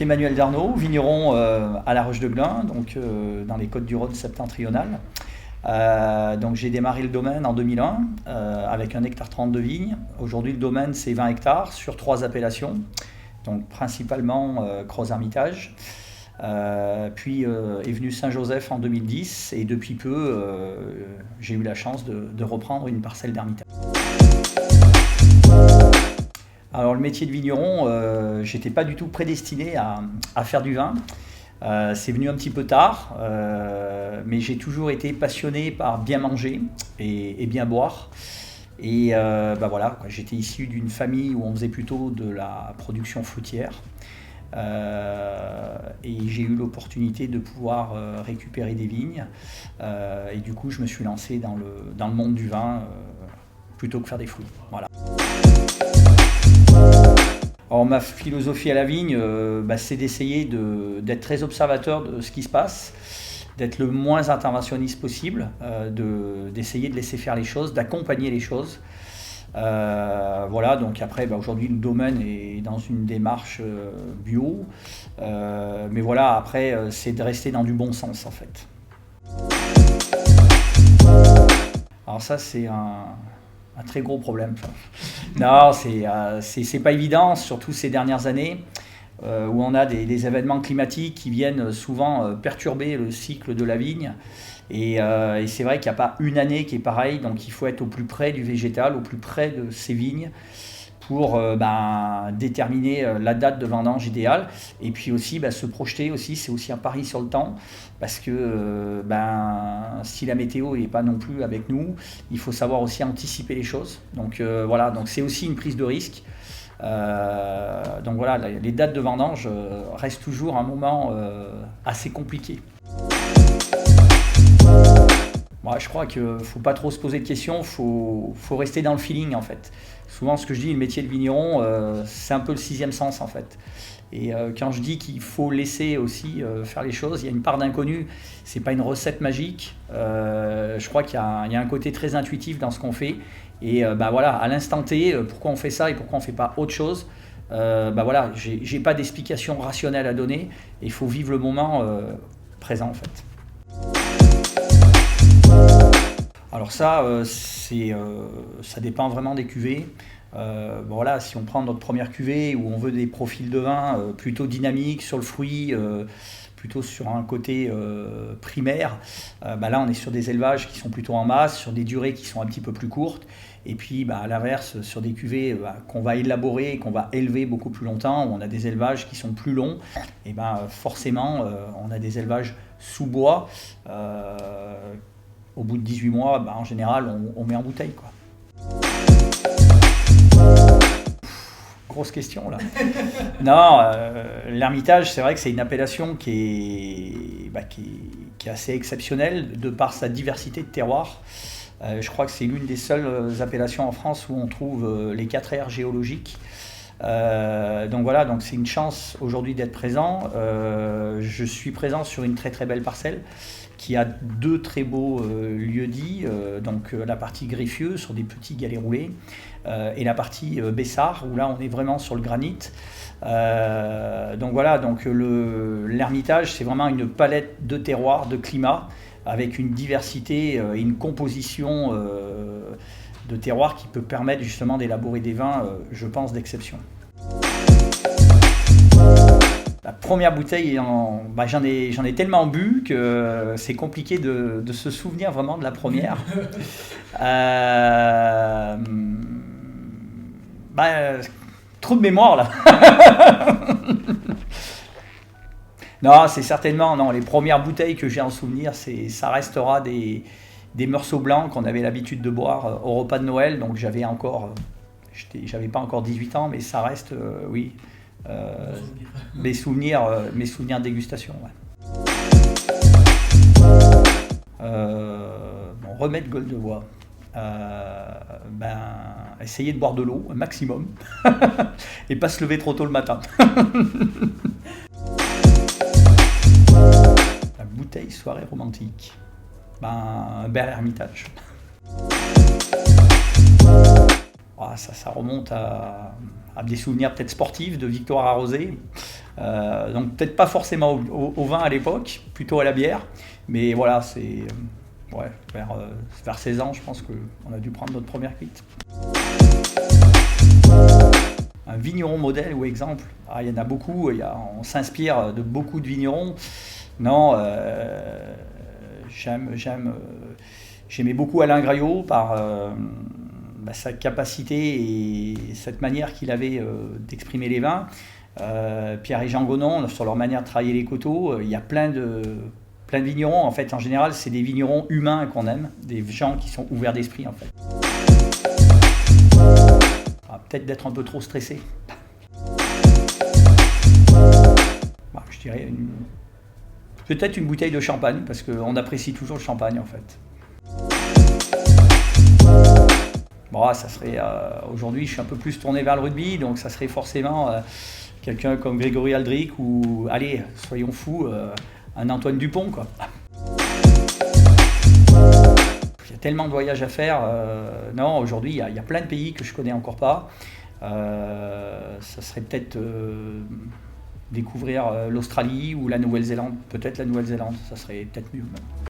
Emmanuel Darnaud, vigneron à La Roche-de-Glun, donc dans les Côtes-du-Rhône septentrionales. Donc j'ai démarré le domaine en 2001 avec 1,30 hectare de vignes. Aujourd'hui le domaine c'est 20 hectares sur 3 appellations, donc principalement Crozes-Hermitage. Puis est venu Saint-Joseph en 2010 et depuis peu j'ai eu la chance de reprendre une parcelle d'Hermitage. Alors le métier de vigneron, j'étais pas du tout prédestiné à faire du vin. C'est venu un petit peu tard, mais j'ai toujours été passionné par bien manger et bien boire. Et voilà, j'étais issu d'une famille où on faisait plutôt de la production fruitière. Et j'ai eu l'opportunité de pouvoir récupérer des vignes. Et du coup, je me suis lancé dans le monde du vin plutôt que faire des fruits. Voilà. Alors, ma philosophie à la vigne, c'est d'essayer d'être très observateur de ce qui se passe, d'être le moins interventionniste possible, d'essayer de laisser faire les choses, d'accompagner les choses. Voilà, donc après, aujourd'hui, le domaine est dans une démarche bio. Mais voilà, après, c'est de rester dans du bon sens, en fait. Alors ça, c'est un très gros problème. Non, c'est pas évident, surtout ces dernières années, où on a des événements climatiques qui viennent souvent perturber le cycle de la vigne. Et c'est vrai qu'il n'y a pas une année qui est pareille, donc il faut être au plus près du végétal, au plus près de ces vignes, pour déterminer la date de vendange idéale. Et puis aussi se projeter aussi, c'est aussi un pari sur le temps, parce que si la météo n'est pas non plus avec nous, il faut savoir aussi anticiper les choses. Donc voilà, donc c'est aussi une prise de risque. Donc voilà, les dates de vendange restent toujours un moment assez compliqué. Moi, je crois qu'il ne faut pas trop se poser de questions, il faut rester dans le feeling en fait. Souvent ce que je dis, le métier de vigneron, c'est un peu le sixième sens en fait. Et quand je dis qu'il faut laisser aussi faire les choses, il y a une part d'inconnu, c'est pas une recette magique. Je crois qu'il y a un côté très intuitif dans ce qu'on fait. Et voilà, à l'instant T, pourquoi on fait ça et pourquoi on ne fait pas autre chose, voilà, j'ai pas d'explication rationnelle à donner. Et il faut vivre le moment présent en fait. Alors ça, ça dépend vraiment des cuvées. Voilà, si on prend notre première cuvée où on veut des profils de vin plutôt dynamiques sur le fruit, plutôt sur un côté primaire, là on est sur des élevages qui sont plutôt en masse, sur des durées qui sont un petit peu plus courtes. Et puis à l'inverse, sur des cuvées qu'on va élaborer et qu'on va élever beaucoup plus longtemps, où on a des élevages qui sont plus longs, et forcément on a des élevages sous bois. Au bout de 18 mois, en général, on met en bouteille, quoi. Grosse question, là. Non, l'Hermitage, c'est vrai que c'est une appellation qui est assez exceptionnelle de par sa diversité de terroirs. Je crois que c'est l'une des seules appellations en France où on trouve les 4 aires géologiques. Donc voilà, donc c'est une chance aujourd'hui d'être présent. Je suis présent sur une très très belle parcelle qui a 2 très beaux lieux-dits, donc la partie Griffieux sur des petits galets roulés et la partie Bessard où là on est vraiment sur le granit. Donc voilà, donc l'Hermitage c'est vraiment une palette de terroirs, de climats avec une diversité et une composition de terroirs qui peut permettre justement d'élaborer des vins, je pense, d'exception. La première bouteille, j'en ai tellement bu que c'est compliqué de se souvenir vraiment de la première. Trop de mémoire là. Non, c'est certainement les premières bouteilles que j'ai en souvenir, ça restera des Meursault blancs qu'on avait l'habitude de boire au repas de Noël. Donc j'avais pas encore 18 ans, mais ça reste, oui. Mes souvenirs de dégustation. Ouais. Remède gueule de bois. Essayer de boire de l'eau un maximum et pas se lever trop tôt le matin. La bouteille soirée romantique. Un bel Hermitage. Ça remonte à à des souvenirs peut-être sportifs, de victoires arrosées. Donc peut-être pas forcément au vin à l'époque, plutôt à la bière. Mais voilà, c'est vers 16 ans, je pense qu'on a dû prendre notre première cuite. Un vigneron modèle ou exemple, il y en a beaucoup, on s'inspire de beaucoup de vignerons. Non, j'aimais beaucoup Alain Graillot par sa capacité et cette manière qu'il avait d'exprimer les vins. Pierre et Jean Gonon, sur leur manière de travailler les coteaux, il y a plein de vignerons. En fait, en général, c'est des vignerons humains qu'on aime, des gens qui sont ouverts d'esprit, en fait. Peut-être d'être un peu trop stressé. Je dirais peut-être une bouteille de champagne, parce qu'on apprécie toujours le champagne, en fait. Ça serait aujourd'hui, je suis un peu plus tourné vers le rugby, donc ça serait forcément quelqu'un comme Grégory Aldric ou, allez, soyons fous, un Antoine Dupont, quoi. Il y a tellement de voyages à faire. Non, aujourd'hui, il y a plein de pays que je connais encore pas. Ça serait peut-être découvrir l'Australie ou la Nouvelle-Zélande. Peut-être la Nouvelle-Zélande, ça serait peut-être mieux.